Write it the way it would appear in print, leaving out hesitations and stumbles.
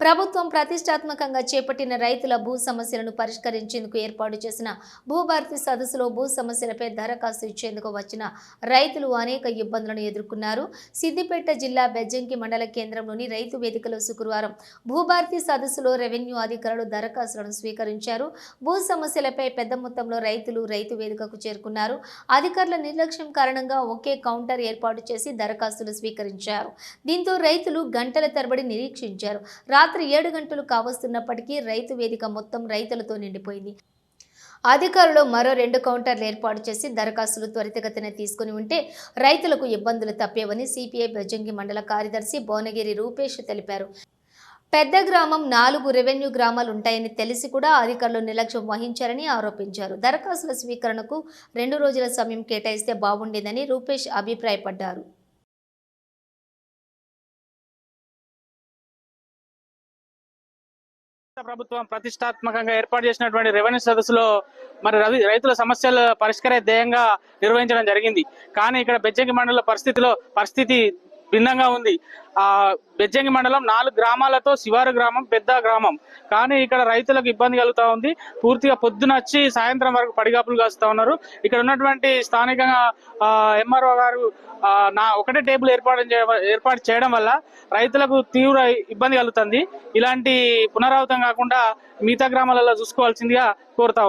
ప్రభుత్వం ప్రతిష్టాత్మకంగా చేపట్టిన రైతుల భూ సమస్యలను పరిష్కరించేందుకు ఏర్పాటు చేసిన భూభారతి సదస్సులో భూ సమస్యలపై దరఖాస్తు ఇచ్చేందుకు వచ్చిన రైతులు అనేక ఇబ్బందులను ఎదుర్కొన్నారు. సిద్దిపేట జిల్లా బెజ్జంకి మండల కేంద్రంలోని రైతు వేదికలో శుక్రవారం భూభారతి సదస్సులో రెవెన్యూ అధికారులు దరఖాస్తులను స్వీకరించారు. భూ సమస్యలపై పెద్ద మొత్తంలో రైతులు రైతు వేదికకు చేరుకున్నారు. అధికారుల నిర్లక్ష్యం కారణంగా ఒకే కౌంటర్ ఏర్పాటు చేసి దరఖాస్తులు స్వీకరించారు. దీంతో రైతులు గంటల తరబడి నిరీక్షించారు. రాత్రి 7 గంటలు కావస్తున్నప్పటికీ రైతు వేదిక మొత్తం రైతులతో నిండిపోయింది. అధికారులు మరో 2 కౌంటర్లు ఏర్పాటు చేసి దరఖాస్తులు త్వరితగతిన తీసుకుని ఉంటే రైతులకు ఇబ్బందులు తప్పేవని సిపిఐ బెజ్జంకి మండల కార్యదర్శి భువనగిరి రూపేష్ తెలిపారు. పెద్ద గ్రామం 4 రెవెన్యూ గ్రామాలు ఉంటాయని తెలిసి కూడా అధికారులు నిర్లక్ష్యం వహించారని ఆరోపించారు. దరఖాస్తుల స్వీకరణకు 2 రోజుల సమయం కేటాయిస్తే బాగుండేదని రూపేష్ అభిప్రాయపడ్డారు. ప్రభుత్వం ప్రతిష్టాత్మకంగా ఏర్పాటు చేసినటువంటి రెవెన్యూ సదస్సులో మరి రైతుల సమస్యల పరిష్కార ధ్యేయంగా నిర్వహించడం జరిగింది. కానీ ఇక్కడ బెజ్జంకి మండల పరిస్థితి భిన్నంగా ఉంది. బెజ్జంకి మండలం 4 గ్రామాలతో శివారు గ్రామం పెద్ద గ్రామం. కానీ ఇక్కడ రైతులకు ఇబ్బంది కలుగుతా ఉంది. పూర్తిగా పొద్దున వచ్చి సాయంత్రం వరకు పడిగాపులు కాస్తా ఉన్నారు. ఇక్కడ ఉన్నటువంటి స్థానికంగా ఎంఆర్ఓ గారు ఒకటే టేబుల్ ఏర్పాటు చేయడం వల్ల రైతులకు తీవ్ర ఇబ్బంది కలుగుతుంది. ఇలాంటి పునరావృతం కాకుండా మిగతా గ్రామాలలో చూసుకోవాల్సిందిగా కోరుతా